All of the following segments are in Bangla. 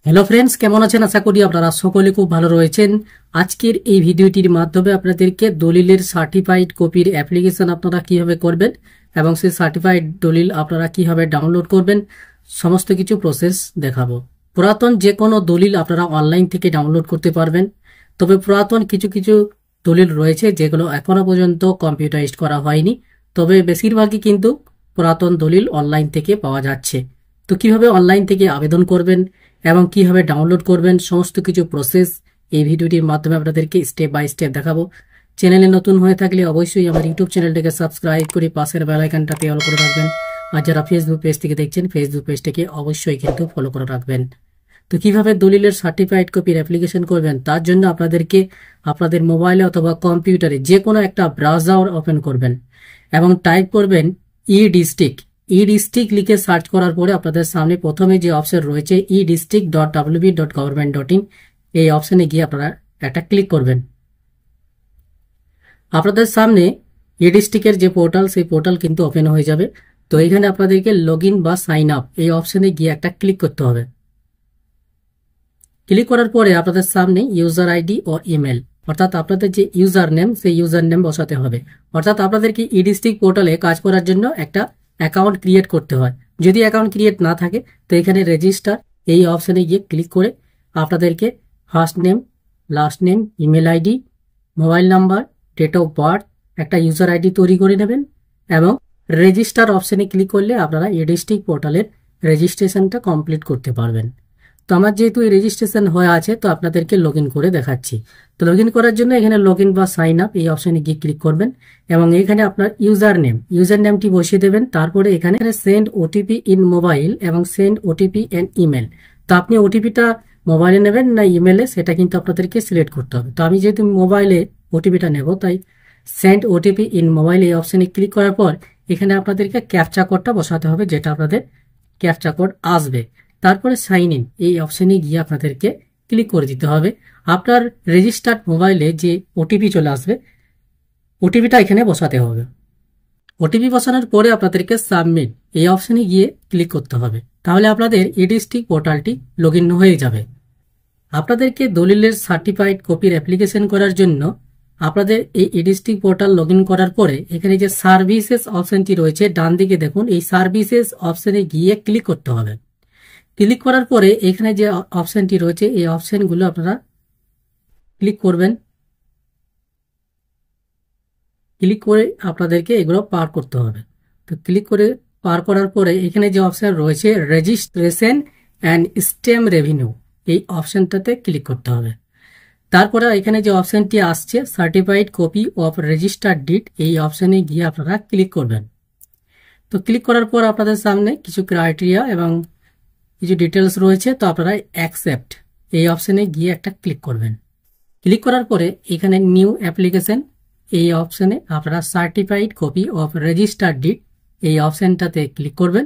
হ্যালো ফ্রেন্ডস, কেমন আছেন? আশা করি আপনারা সকলে খুব ভালো রয়েছেন। আজকের এই ভিডিওটির মাধ্যমে আপনাদেরকে দলিলের সার্টিফাইড কপির অ্যাপ্লিকেশন আপনারা কিভাবে করবেন এবং সেই সার্টিফাইড দলিল আপনারা কিভাবে ডাউনলোড করবেন সমস্ত কিছু প্রসেস দেখাবো। পুরাতন যে কোনো দলিল আপনারা অনলাইন থেকে ডাউনলোড করতে পারবেন, তবে পুরাতন কিছু কিছু দলিল রয়েছে যেগুলো এখনো পর্যন্ত কম্পিউটারাইজড করা হয়নি, তবে বেশিরভাগই কিন্তু পুরাতন দলিল অনলাইন থেকে পাওয়া যাচ্ছে। তো কিভাবে অনলাইন থেকে আবেদন করবেন এবং কিভাবে ডাউনলোড করবেন সমস্ত কিছু প্রসেস এই ভিডিওটির মাধ্যমে আপনাদেরকে স্টেপ বাই স্টেপ দেখাবো। চ্যানেলে নতুন হয়ে থাকলে অবশ্যই আমার ইউটিউব চ্যানেলটাকে সাবস্ক্রাইব করে পাশের বেল আইকনটাতে অল করে রাখবেন। আর যারা ফেসবুক পেজ থেকে দেখছেন, ফেসবুক পেজটাকে অবশ্যই কিন্তু ফলো করে রাখবেন। তো কিভাবে দলিলের সার্টিফাইড কপির অ্যাপ্লিকেশন করবেন তার জন্য আপনাদেরকে আপনাদের মোবাইলে অথবা কম্পিউটারে যে কোনো একটা ব্রাউজার ওপেন করবেন এবং টাইপ করবেন ই-ডিস্ট্রিক্ট লিখে সার্চ করার পরে আপনাদের সামনে প্রথমে যে অপশন রয়েছে edistrict.wb.government.in, এই অপশনে গিয়ে আপনারা একটা ক্লিক করবেন। আপনাদের সামনে ই-ডিস্ট্রিক্টের যে পোর্টাল সেই পোর্টাল কিন্তু ওপেন হয়ে যাবে। তো এখানে আপনাদেরকে লগ ইন বা সাইন আপ এই অপশনে গিয়ে একটা ক্লিক করতে হবে। ক্লিক করার পরে আপনাদের সামনে ইউজার আইডি ও ইমেল, অর্থাৎ আপনাদের যে ইউজার নেম সেই ইউজার নেম বসাতে হবে। অর্থাৎ আপনাদেরকে ই-ডিস্ট্রিক্ট পোর্টালে কাজ করার জন্য একটা অ্যাকাউন্ট ক্রিয়েট করতে হয়। যদি অ্যাকাউন্ট ক্রিয়েট না থাকে তো এখানে রেজিস্টার এই অপশনে গিয়ে ক্লিক করে আপনাদেরকে first name, last name, email ID, mobile number, date of birth, একটা ইউজার আইডি তৈরি করে নেবেন এবং রেজিস্টার অপশনে ক্লিক করলে আপনারা ই-ডিস্ট্রিক্ট পোর্টালের রেজিস্ট্রেশনটা কমপ্লিট করতে পারবেন। তো আমার যেহেতু এই রেজিস্ট্রেশন হয়ে আছে তো আপনাদেরকে লগ ইন করে দেখাচ্ছি। তো লগ ইন করার জন্য এখানে লগ ইন বা সাইন আপ এই অপশনে গিয়ে ক্লিক করবেন এবং এখানে আপনার ইউজার নেমটি বসিয়ে দেবেন। তারপরে এখানে সেন্ড ওটিপি ইন মোবাইল এবং সেন্ড ওটিপি ইন ইমেল। তো আপনি ওটিপিটা মোবাইলে নেবেন না ইমেলে সেটা কিন্তু আপনাদেরকে সিলেক্ট করতে হবে। তো আমি যেহেতু মোবাইলে ওটিপিটা নেব তাই সেন্ড ওটিপি ইন মোবাইল এই অপশনে ক্লিক করার পর এখানে আপনাদেরকে ক্যাপচা কোডটা বসাতে হবে, যেটা আপনাদের ক্যাপচা কোড আসবে। তারপরে সাইন ইন এই অপশনে গিয়ে আপনাদেরকে ক্লিক করে দিতে হবে। আপনার রেজিস্টার্ড মোবাইলে যে ওটিপি চলে আসবে ওটিপিটা এখানে বসাতে হবে। ওটিপি বসানোর পরে আপনাদেরকে সাবমিট এই অপশনে গিয়ে ক্লিক করতে হবে। তাহলে আপনাদের ই-ডিস্ট্রিক্ট পোর্টালটি লগ ইন হয়ে যাবে। আপনাদেরকে দলিলের সার্টিফাইড কপির অ্যাপ্লিকেশন করার জন্য আপনাদের এই ই-ডিস্ট্রিক্ট পোর্টাল লগ ইন করার পরে এখানে যে সার্ভিসেস অপশনটি রয়েছে ডান দিকে দেখুন, এই সার্ভিসেস অপশনে গিয়ে ক্লিক করতে হবে। ক্লিক করার পরে এখানে যে অপশনটি রয়েছে এই অপশনগুলো আপনারা ক্লিক করবেন। ক্লিক করে আপনাদেরকে এগুলো পার করতে হবে। তো ক্লিক করে পার করার পরে এখানে যে অপশন রয়েছে রেজিস্ট্রেশন অ্যান্ড স্ট্যাম্প রেভিনিউ এই অপশনটাতে ক্লিক করতে হবে। তারপরে এখানে যে অপশনটি আসছে certified copy of registered did এই অপশনে গিয়ে আপনারা ক্লিক করবেন। তো ক্লিক করার পর আপনাদের সামনে কিছু ক্রাইটেরিয়া এবং কিছু ডিটেলস রয়েছে, তো আপনারা অ্যাকসেপ্ট এই অপশনে গিয়ে একটা ক্লিক করবেন। ক্লিক করার পরে এখানে নিউ অ্যাপ্লিকেশন এই অপশনে আপনারা certified copy of registered did এই অপশনটাতে ক্লিক করবেন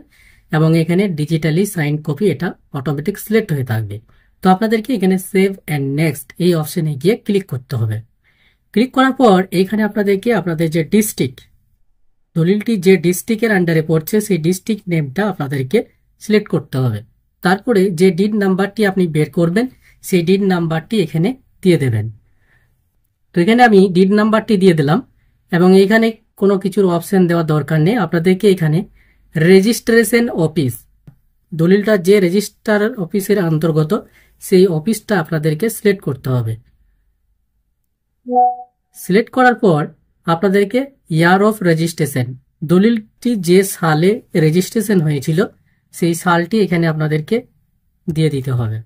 এবং এখানে ডিজিটালি সাইন কপি এটা অটোমেটিক সিলেক্ট হয়ে থাকবে। তো আপনাদেরকে এখানে সেভ অ্যান্ড নেক্সট এই অপশনে গিয়ে ক্লিক করতে হবে। ক্লিক করার পর এখানে আপনাদেরকে আপনাদের যে ডিস্ট্রিক্ট দলিলটি যে ডিস্ট্রিক্টের আন্ডারে পড়ছে সেই ডিস্ট্রিক্ট নেমটা আপনাদেরকে সিলেক্ট করতে হবে। তারপরে যে ডিড নাম্বারটি আপনি বের করবেন সেই ডিড নাম্বারটি এখানে দিয়ে দেবেন। তো এখানে আমি ডিড নাম্বারটি দিয়ে দিলাম এবং এখানে কোনো কিছুর অপশন দেওয়ার দরকার নেই। আপনাদেরকে এখানে রেজিস্ট্রেশন অফিস দলিলটা যে রেজিস্ট্রার অফিসের অন্তর্গত সেই অফিসটা আপনাদেরকে সিলেক্ট করতে হবে। সিলেক্ট করার পর আপনাদেরকে ইয়ার অফ রেজিস্ট্রেশন দলিলটি যে সালে রেজিস্ট্রেশন হয়েছিল সেই সালটি এখানে আপনাদেরকে দিয়ে দিতে হবে।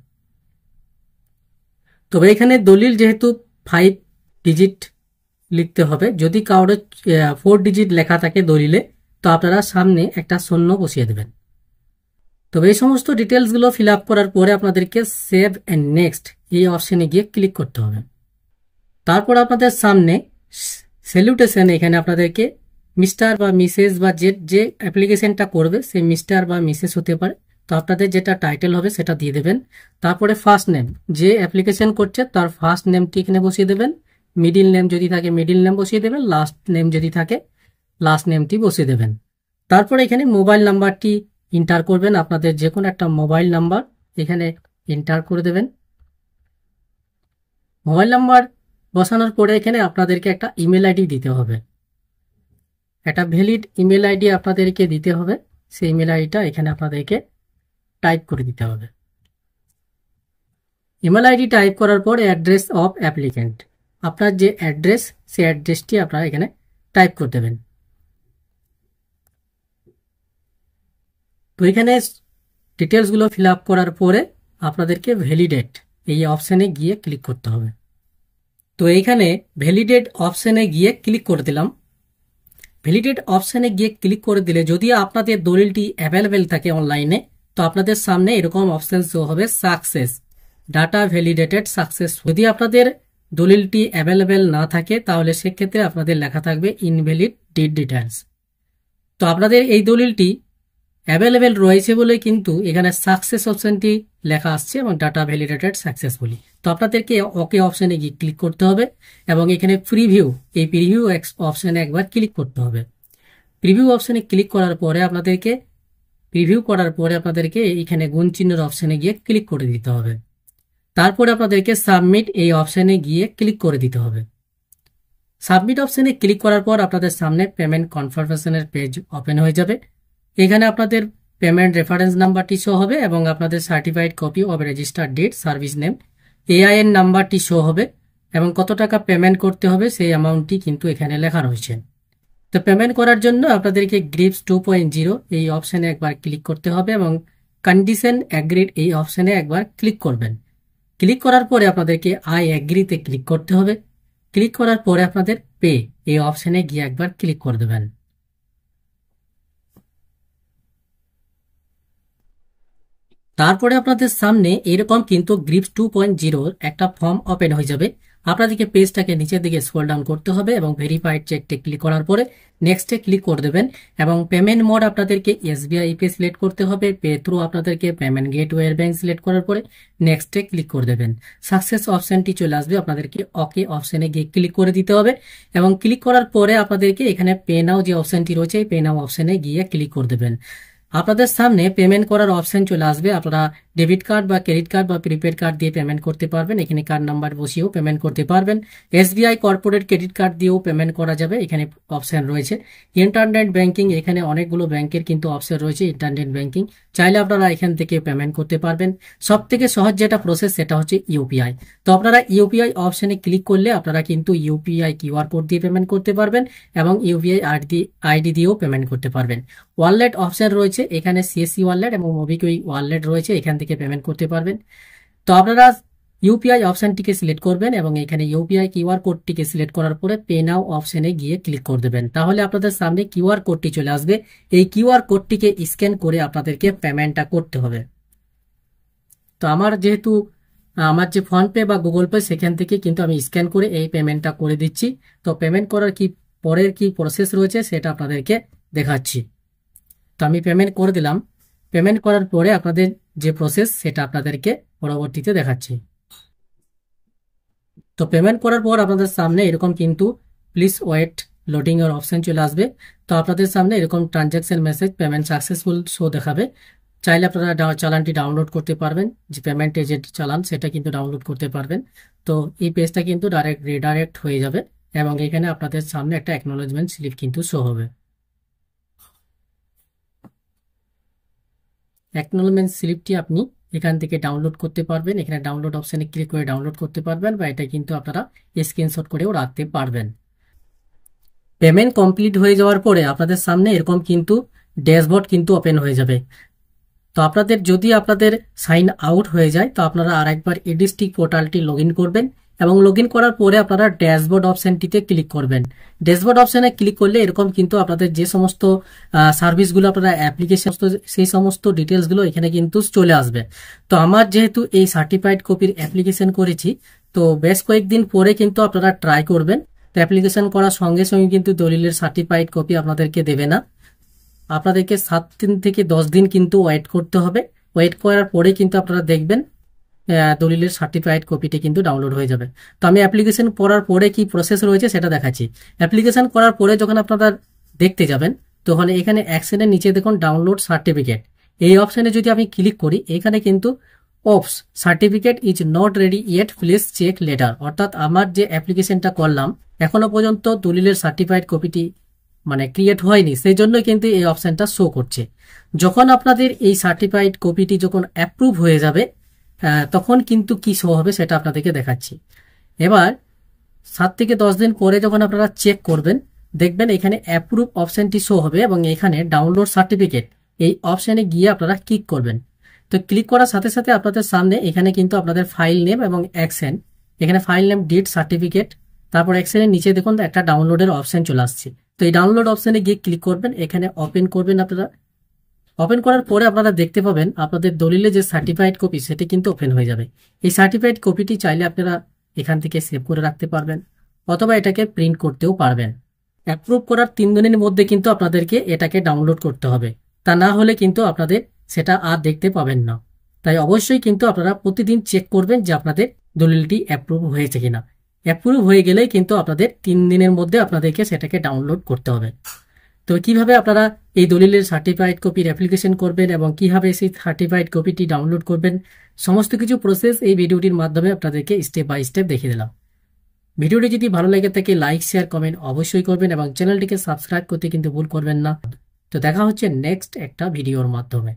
তবে এখানে দলিল যেহেতু 5 ডিজিট লিখতে হবে, যদি কারোর 4 ডিজিট লেখা থাকে দলিলে তো আপনারা সামনে একটা শূন্য বসিয়ে দেবেন। তবে এই সমস্ত ডিটেলসগুলো ফিল আপ করার পরে আপনাদেরকে সেভ অ্যান্ড নেক্সট এই অপশনে গিয়ে ক্লিক করতে হবে। তারপর আপনাদের সামনে স্যালুটেশন এখানে আপনাদেরকে মিস্টার বা মিসেস বা যে অ্যাপ্লিকেশনটা করবে সেই মিস্টার বা মিসেস হতে পারে। তো আপনাদের যেটা টাইটেল হবে সেটা দিয়ে দেবেন। তারপরে ফার্স্ট নেম যে অ্যাপ্লিকেশন করছে তার ফার্স্ট নেমটি এখানে বসিয়ে দেবেন। মিডিল নেম যদি থাকে মিডিল নেম বসিয়ে দেবেন। লাস্ট নেম যদি থাকে লাস্ট নেমটি বসিয়ে দেবেন। তারপরে এখানে মোবাইল নাম্বারটি ইন্টার করবেন, আপনাদের যে কোনো একটা মোবাইল নাম্বার এখানে এন্টার করে দেবেন। মোবাইল নাম্বার বসানোর পরে এখানে আপনাদেরকে একটা ইমেল আইডি দিতে হবে, একটা ভ্যালিড ইমেল আইডি আপনাদেরকে দিতে হবে। সেই ইমেল আইডিটা এখানে আপনাদেরকে টাইপ করে দিতে হবে। ইমেল আইডি টাইপ করার পর অ্যাড্রেস অফ অ্যাপ্লিক্যান্ট, আপনার যে অ্যাড্রেস সেই অ্যাড্রেসটি আপনারা এখানে টাইপ করে দেবেন। তো এখানে ডিটেলসগুলো ফিল আপ করার পরে আপনাদেরকে ভ্যালিডেট এই অপশানে গিয়ে ক্লিক করতে হবে। তো এইখানে ভ্যালিডেট অপশানে গিয়ে ক্লিক করে দিলাম। ভ্যালিডেট অপশানে গিয়ে ক্লিক করে দিলে যদি আপনাদের দলিলটি অ্যাভেলেবেল থাকে অনলাইনে, তো আপনাদের সামনে এরকম অপশন শো হবে সাকসেস, ডাটা ভ্যালিডেটেড সাকসেস। যদি আপনাদের দলিলটি অ্যাভেলেবেল না থাকে তাহলে সেক্ষেত্রে আপনাদের লেখা থাকবে ইনভ্যালিড ডিড ডিটেলস। তো আপনাদের এই দলিলটি অ্যাভেলেবেল রয়েছে বলে কিন্তু এখানে সাকসেস অপশনটি লেখা আসছে এবং ডাটা ভ্যালিডেটেড সাকসেসফুলি। তো আপনাদেরকে ওকে অপশনে গিয়ে ক্লিক করতে হবে এবং এখানে প্রিভিউ, এই প্রিভিউ অপশনে একবার ক্লিক করতে হবে। প্রিভিউ অপশনে ক্লিক করার পরে আপনাদেরকে এখানে গুণ চিহ্নের অপশনে গিয়ে ক্লিক করে দিতে হবে। তারপরে আপনাদেরকে সাবমিট এই অপশনে গিয়ে ক্লিক করে দিতে হবে। সাবমিট অপশনে ক্লিক করার পর আপনাদের সামনে পেমেন্ট কনফার্মেশনের পেজ ওপেন হয়ে যাবে। এখানে আপনাদের পেমেন্ট রেফারেন্স নাম্বারটি শো হবে এবং আপনাদের certified copy of registered did, service name, AIN নাম্বারটি শো হবে এবং কত টাকা পেমেন্ট করতে হবে সেই অ্যামাউন্টটি কিন্তু এখানে লেখা রয়েছে। তো পেমেন্ট করার জন্য আপনাদেরকে গ্রিপস 2.0 এই অপশানে একবার ক্লিক করতে হবে এবং কন্ডিশন অ্যাগ্রিড এই অপশানে একবার ক্লিক করবেন। ক্লিক করার পরে আপনাদেরকে আই অ্যাগ্রিতে ক্লিক করতে হবে। ক্লিক করার পরে আপনাদের পে এই অপশানে গিয়ে একবার ক্লিক করে দেবেন। তারপরে আপনাদের সামনে এরকম কিন্তু গ্রিপস 2.0 একটা ফর্ম ওপেন হয়ে যাবে। আপনাদেরকে পেজটাকে নিচের দিকে স্ক্রল ডাউন করতে হবে এবং ভেরিফাইড চেকটে ক্লিক করার পরে নেক্সটে ক্লিক করে দেবেন এবং পেমেন্ট মোড আপনাদেরকে এসবিআই পে সিলেক্ট করতে হবে। পে থ্রু আপনাদেরকে পেমেন্ট গেটওয়ে ব্যাংক সিলেক্ট করার পরে নেক্সটে ক্লিক করে দেবেন। সাকসেস অপশনটি চলে আসবে, আপনাদেরকে ওকে অপশনে গিয়ে ক্লিক করে দিতে হবে এবং ক্লিক করার পরে আপনাদেরকে এখানে পে নাও যে অপশনটি রয়েছে এই পে নাও অপশনে গিয়ে ক্লিক করে দেবেন। আপনাদের সামনে পেমেন্ট করার অপশন চলে আসবে। আপনারা ডেবিট কার্ড বা ক্রেডিট কার্ড বা প্রিপেড কার্ড দিয়ে পেমেন্ট করতে পারবেন, এখানে কার্ড নাম্বার বসিয়েও পেমেন্ট করতে পারবেন। এসবিআই কর্পোরেট ক্রেডিট কার্ড দিয়েও পেমেন্ট করা যাবে, এখানে অপশন রয়েছে। ইন্টারনেট ব্যাংকিং, এখানে অনেকগুলো ব্যাংকের কিন্তু অপশন রয়েছে ইন্টারনেট ব্যাংকিং, চাইলে আপনারা এখান থেকে পেমেন্ট করতে পারবেন। সব থেকে সহজ যেটা প্রসেস সেটা হচ্ছে ইউপিআই। তো আপনারা ইউপিআই অপশনে ক্লিক করলে আপনারা কিন্তু ইউপিআই কিউআর কোড দিয়ে পেমেন্ট করতে পারবেন এবং ইউপিআই আইডি দিয়েও পেমেন্ট করতে পারবেন। ওয়ালেট অপশন রয়েছে, এখানে সিএসসি ওয়ালেট এবং মোবিকুইক ওয়ালেট রয়েছে, এখান থেকে পেমেন্ট করতে পারবেন। তো আপনারা ইউপিআই অপশনটিকে সিলেক্ট করবেন এবং এখানে ইউপিআই কিউআর কোডটিকে সিলেক্ট করার পরে পে নাও অপশনে গিয়ে ক্লিক করে দেবেন। তাহলে আপনাদের সামনে কিউআর কোডটি চলে আসবে। এই কিউআর কোডটিকে স্ক্যান করে আপনাদেরকে পেমেন্টটা করতে হবে। তো আমার যেহেতু আমার যে ফোনপে বা গুগল পে সেখান থেকে কিন্তু আমি স্ক্যান করে এই পেমেন্টটা করে দিচ্ছি। তো পেমেন্ট করার পরের কি প্রসেস রয়েছে সেটা আপনাদেরকে দেখাচ্ছি। তো আমি পেমেন্ট করে দিলাম। পেমেন্ট করার পরে আপনাদের যে প্রসেস সেটা আপনাদেরকে পরবর্তীতে দেখাচ্ছি। তো পেমেন্ট করার পর আপনাদের সামনে এরকম কিন্তু প্লিজ ওয়েট লোডিং এর অপশন চলে আসবে। তো আপনাদের সামনে এরকম transaction message payment successful show দেখাবে। চাইলে আপনারা চালানটি ডাউনলোড করতে পারবেন, যে পেমেন্টের যে চালান সেটা কিন্তু ডাউনলোড করতে পারবেন। তো এই পেজটা কিন্তু ডাইরেক্ট রিডাইরেক্ট হয়ে যাবে এবং এখানে আপনাদের সামনে একটা অ্যাকনোলেজমেন্ট স্লিপ কিন্তু শো হবে। অ্যাকনোলেজমেন্ট স্লিপটি আপনি এখান থেকে ডাউনলোড করতে পারবেন, এখানে ডাউনলোড অপশনে ক্লিক করে ডাউনলোড করতে পারবেন বা এটা কিন্তু আপনারা স্ক্রিনশট করেও রাখতে পারবেন। পেমেন্ট কমপ্লিট হয়ে যাওয়ার পরে আপনাদের সামনে এরকম কিন্তু ড্যাশবোর্ড কিন্তু ওপেন হয়ে যাবে। তো আপনাদের সাইন আউট হয়ে যায় তো আপনারা আরেকবার ইডিস্টিক পোর্টালটি লগ ইন করবেন এবং লগ ইন করার পরে আপনারা ড্যাশবোর্ড অপশনটিতে ক্লিক করবেন। ড্যাশবোর্ড অপশনে ক্লিক করলে এরকম কিন্তু আপনাদের যে সমস্ত সার্ভিসগুলো আপনারা অ্যাপ্লিকেশন সেই সমস্ত ডিটেলসগুলো এখানে কিন্তু চলে আসবে। তো আমার যেহেতু এই সার্টিফাইড কপির অ্যাপ্লিকেশন করেছি তো বেশ কয়েকদিন পরে কিন্তু আপনারা ট্রাই করবেন। তো অ্যাপ্লিকেশন করার সঙ্গে সঙ্গে কিন্তু দলিলের সার্টিফাইড কপি আপনাদেরকে দেবে না, আপনাদেরকে 7 দিন থেকে 10 দিন কিন্তু ওয়েট করতে হবে। ওয়েট করার পরে কিন্তু আপনারা দেখবেন দলিলের সার্টিফাইড কপিটি কিন্তু ডাউনলোড হয়ে যাবে। তো আমি অ্যাপ্লিকেশন করার পরে কি প্রসেস রয়েছে সেটা দেখাচ্ছি। অ্যাপ্লিকেশন করার পরে যখন আপনারা দেখতে যাবেন তখন এখানে অ্যাকশনের নিচে দেখুন ডাউনলোড সার্টিফিকেট, এই অপশনে যদি আমি ক্লিক করি এখানে কিন্তু oops certificate is not ready yet please check later, অর্থাৎ আমার যে অ্যাপ্লিকেশনটা করলাম এখনো পর্যন্ত দলিলের সার্টিফাইড কপিটি ক্রিয়েট হয়নি, সেই জন্য কিন্তু এই অপশনটা শো করছে। যখন আপনাদের এই সার্টিফাইড কপিটি যখন অ্যাপ্রুভ হয়ে যাবে তখন কিন্তু কি শো হবে সেটা আপনাদেরকে দেখাচ্ছি। এবার 7 থেকে 10 দিন পরে যখন আপনারা চেক করবেন দেখবেন এখানে অ্যাপ্রুভ অপশনটি শো হবে এবং এখানে ডাউনলোড সার্টিফিকেট এই অপশনে গিয়ে আপনারা ক্লিক করবেন। তো ক্লিক করার সাথে সাথে আপনাদের সামনে এখানে কিন্তু আপনাদের ফাইল নেম এবং অ্যাকশন, এখানে ফাইল নেম ডিড সার্টিফিকেট, তারপর অ্যাকশনের নিচে দেখুন একটা ডাউনলোডের অপশন চলে আসছে। তো এই ডাউনলোড অপশনে গিয়ে ক্লিক করবেন, এখানে ওপেন করবেন। আপনারা ওপেন করার পরে আপনারা দেখতে পাবেন আপনাদের দলিলে যে সার্টিফাইড কপি সেটি কিন্তু ওপেন হয়ে যাবে। এই সার্টিফাইড কপিটি চাইলে আপনারা এখান থেকে সেভ করে রাখতে পারবেন অথবা এটাকে প্রিন্ট করতেও পারবেন। অ্যাপ্রুভ করার 3 দিনের মধ্যে কিন্তু আপনাদেরকে এটাকে ডাউনলোড করতে হবে, তা না হলে কিন্তু আপনাদের সেটা আর দেখতে পাবেন না। তাই অবশ্যই কিন্তু আপনারা প্রতিদিন চেক করবেন যে আপনাদের দলিলটি অ্যাপ্রুভ হয়েছে কিনা। অ্যাপ্রুভ হয়ে গেলেই কিন্তু আপনাদের 3 দিনের মধ্যে আপনাদেরকে সেটাকে ডাউনলোড করতে হবে। তো কিভাবে আপনারা এই দলিলের সার্টিফাইড কপির অ্যাপ্লিকেশন করবেন এবং কিভাবে সেই সার্টিফাইড কপিটি ডাউনলোড করবেন সমস্ত কিছু প্রসেস এই ভিডিওটির মাধ্যমে আপনাদেরকে স্টেপ বাই স্টেপ দেখিয়ে দিলাম। ভিডিওটি যদি ভালো লাগে থাকে লাইক শেয়ার কমেন্ট অবশ্যই করবেন এবং চ্যানেলটিকে সাবস্ক্রাইব করতে কিন্তু ভুল করবেন না। তো দেখা হচ্ছে নেক্সট একটা ভিডিওর মাধ্যমে।